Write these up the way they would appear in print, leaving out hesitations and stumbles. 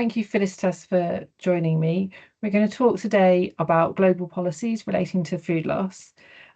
thank you, Felicitas, for joining me. We're going to talk today about global policies relating to food loss.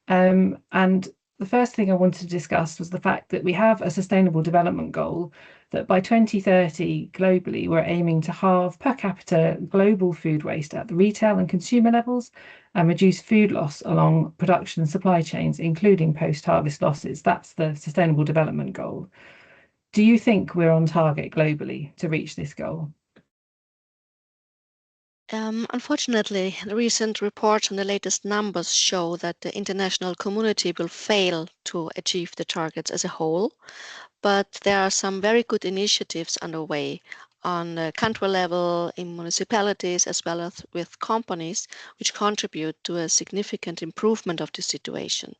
And the first thing I wanted to discuss was the fact that we have a sustainable development goal that by 2030, globally, we're aiming to halve per capita global food waste at the retail and consumer levels and reduce food loss along production and supply chains, including post-harvest losses. That's the sustainable development goal. Do you think we're on target globally to reach this goal? Unfortunately, the recent reports and the latest numbers show that the international community will fail to achieve the targets as a whole, but there are some very good initiatives underway on the country level, in municipalities, as well as with companies, which contribute to a significant improvement of the situation.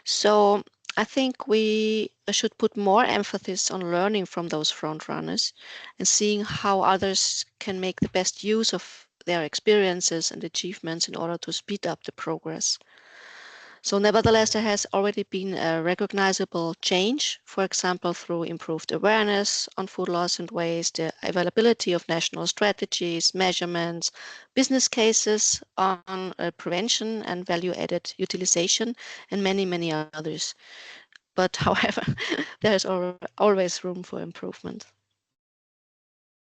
So I think we should put more emphasis on learning from those front runners and seeing how others can make the best use of their experiences and achievements in order to speed up the progress. So nevertheless, there has already been a recognizable change, for example, through improved awareness on food loss and waste, the availability of national strategies, measurements, business cases on prevention and value-added utilization, and many, many others. But however, there is always room for improvement.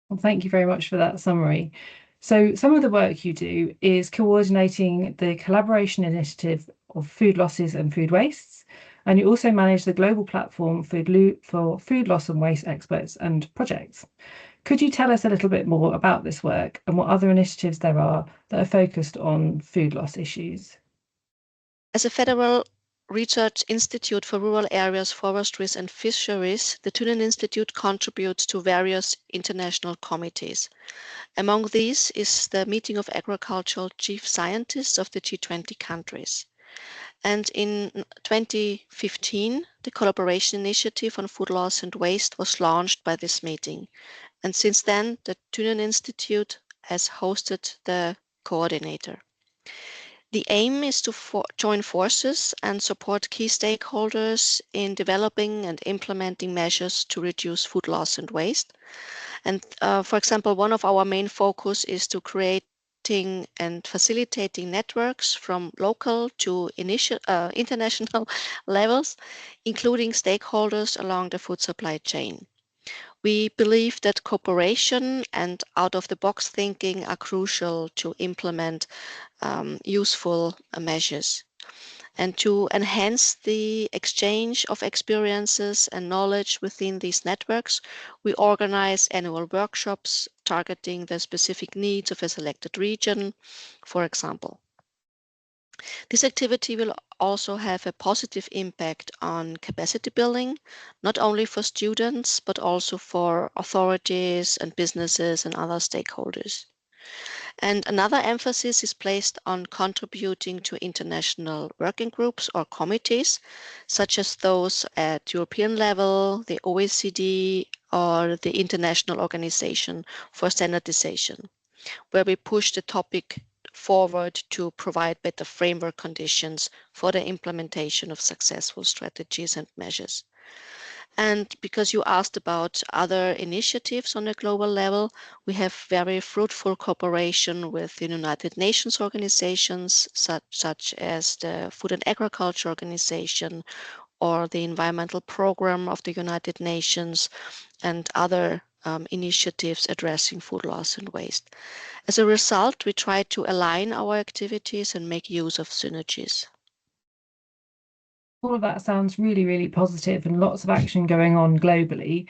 Well, thank you very much for that summary. So some of the work you do is coordinating the collaboration initiative of food losses and food wastes, and you also manage the global platform for food loss and waste experts and projects. Could you tell us a little bit more about this work and what other initiatives there are that are focused on food loss issues? As a federal Research Institute for Rural Areas, Forestries and Fisheries, the Thünen Institute contributes to various international committees. Among these is the Meeting of Agricultural Chief Scientists of the G20 countries. And in 2015, the Collaboration Initiative on Food Loss and Waste was launched by this meeting. And since then, the Thünen Institute has hosted the coordinator. The aim is to join forces and support key stakeholders in developing and implementing measures to reduce food loss and waste. And for example, one of our main focus is to creating and facilitating networks from local to international levels, including stakeholders along the food supply chain. We believe that cooperation and out-of-the-box thinking are crucial to implement useful measures. And to enhance the exchange of experiences and knowledge within these networks, we organize annual workshops targeting the specific needs of a selected region, for example. This activity will also have a positive impact on capacity building, not only for students, but also for authorities and businesses and other stakeholders. And another emphasis is placed on contributing to international working groups or committees, such as those at European level, the OECD, or the International Organization for Standardization, where we push the topic forward to provide better framework conditions for the implementation of successful strategies and measures. And because you asked about other initiatives on a global level, we have very fruitful cooperation with the United Nations organizations, such as the Food and Agriculture Organization or the Environmental Program of the United Nations and other initiatives addressing food loss and waste. As a result, we try to align our activities and make use of synergies. All of that sounds really, really positive and lots of action going on globally.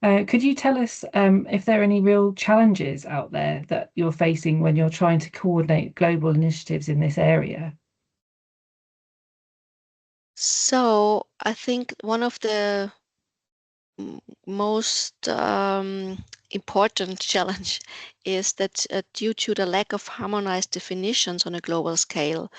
Could you tell us if there are any real challenges out there that you're facing when you're trying to coordinate global initiatives in this area? So I think one of the most important challenge is that due to the lack of harmonized definitions on a global scale,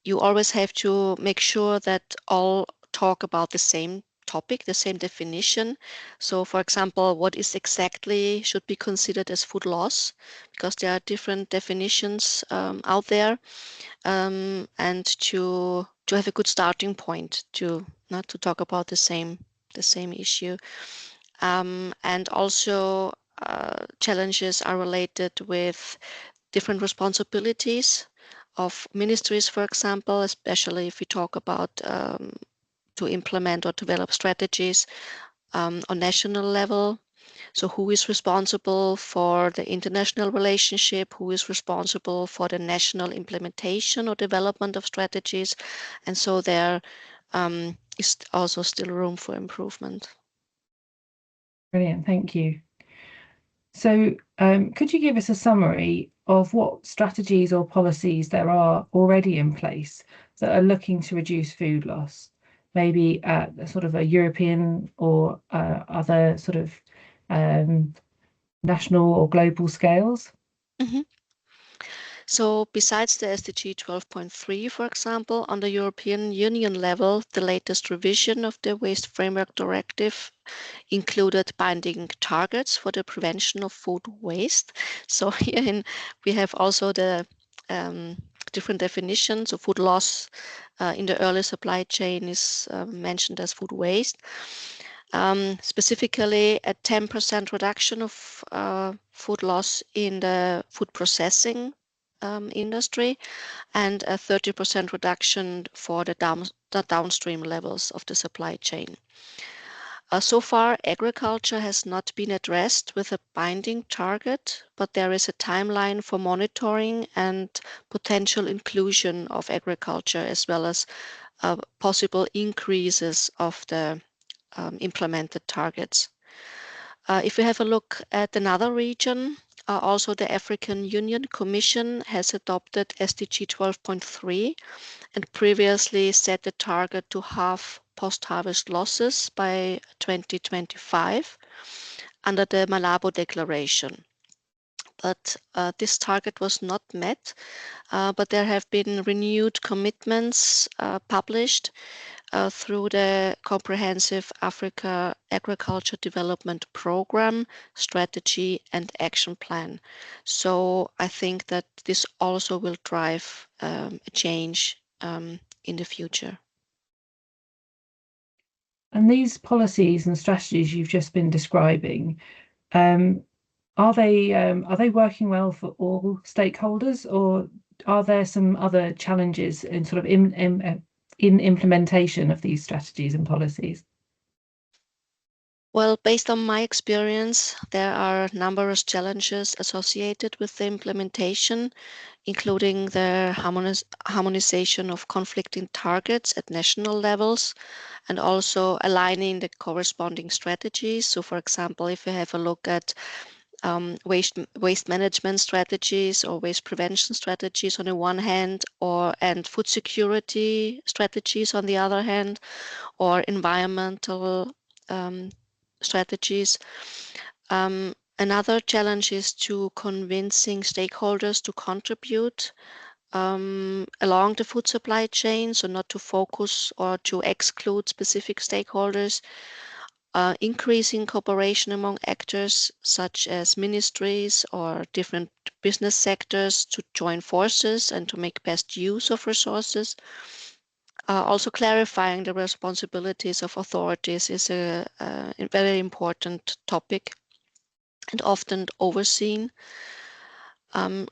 you always have to make sure that all talk about the same topic, the same definition. So for example, what is exactly should be considered as food loss, because there are different definitions out there, and to have a good starting point to not to talk about the same issue. And also challenges are related with different responsibilities of ministries, for example, especially if we talk about to implement or develop strategies on national level. So who is responsible for the international relationship? Who is responsible for the national implementation or development of strategies? And so there is also still room for improvement. Brilliant, thank you. So could you give us a summary of what strategies or policies there are already in place that are looking to reduce food loss, maybe at a sort of a European or other sort of national or global scales? Mm-hmm. So besides the SDG 12.3, for example, on the European Union level, the latest revision of the Waste Framework Directive included binding targets for the prevention of food waste. So here we have also the different definitions. So food loss in the early supply chain is mentioned as food waste. Specifically, a 10% reduction of food loss in the food processing industry and a 30% reduction for the downstream levels of the supply chain. So far, agriculture has not been addressed with a binding target, but there is a timeline for monitoring and potential inclusion of agriculture, as well as possible increases of the implemented targets. If we have a look at another region, also the African Union Commission has adopted SDG 12.3 and previously set the target to halve post-harvest losses by 2025 under the Malabo Declaration. But this target was not met, but there have been renewed commitments published through the Comprehensive Africa Agriculture Development Program, Strategy and Action Plan. So I think that this also will drive a change in the future. And these policies and strategies you've just been describing, are they working well for all stakeholders, or are there some other challenges in sort of in implementation of these strategies and policies? Well, based on my experience, there are numerous challenges associated with the implementation, including the harmonization of conflicting targets at national levels and also aligning the corresponding strategies. So, for example, if we have a look at waste management strategies or waste prevention strategies on the one hand, and food security strategies on the other hand, or environmental strategies. Another challenge is to convincing stakeholders to contribute along the food supply chain, so not to focus or to exclude specific stakeholders. Increasing cooperation among actors such as ministries or different business sectors to join forces and to make best use of resources. Also clarifying the responsibilities of authorities is a very important topic and often overseen. It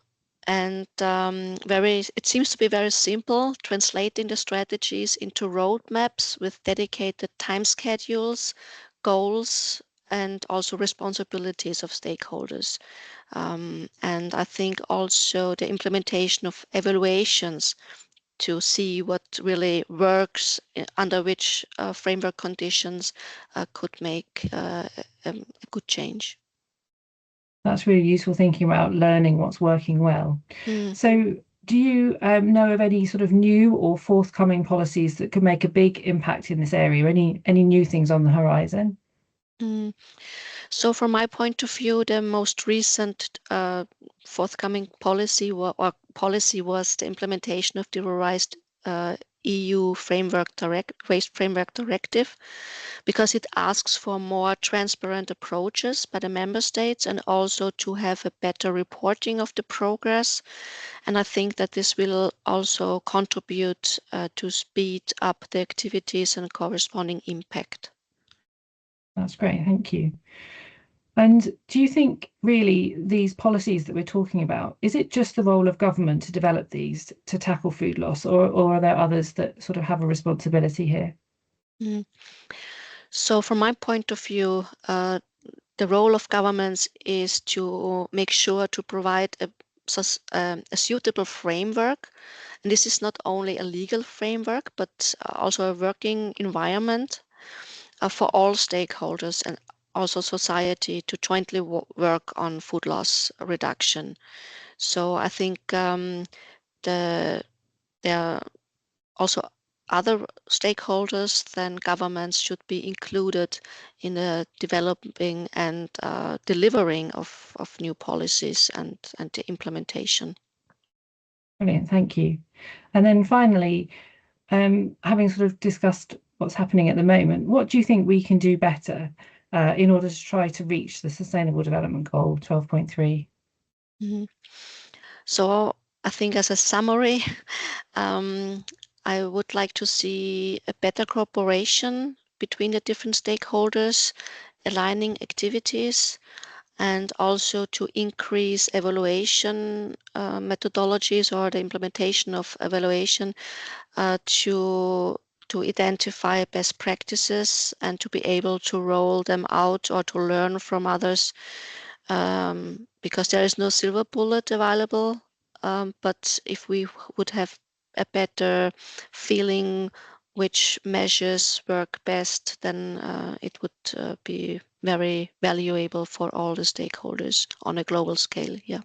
seems to be very simple, translating the strategies into roadmaps with dedicated time schedules, goals, and also responsibilities of stakeholders. And I think also the implementation of evaluations to see what really works under which framework conditions could make a good change. That's really useful, thinking about learning what's working well. So do you know of any sort of new or forthcoming policies that could make a big impact in this area? Any new things on the horizon? So from my point of view, the most recent forthcoming policy was the implementation of the revised EU Waste Framework Directive, because it asks for more transparent approaches by the member states and also to have a better reporting of the progress. And I think that this will also contribute to speed up the activities and corresponding impact. That's great, thank you. And do you think really these policies that we're talking about, is it just the role of government to develop these to tackle food loss, or are there others that sort of have a responsibility here? Mm. So from my point of view, the role of governments is to make sure to provide a suitable framework. And this is not only a legal framework, but also a working environment for all stakeholders and also society to jointly work on food loss reduction. So I think there are also other stakeholders than governments should be included in the developing and delivering of new policies and the implementation. Brilliant, thank you. And then finally, having sort of discussed what's happening at the moment, what do you think we can do better in order to try to reach the Sustainable Development Goal 12.3? Mhm. So I think as a summary, um, I would like to see a better cooperation between the different stakeholders, aligning activities, and also to increase evaluation methodologies or the implementation of evaluation to identify best practices and to be able to roll them out or to learn from others, because there is no silver bullet available. But if we would have a better feeling which measures work best, then it would be very valuable for all the stakeholders on a global scale. Yeah.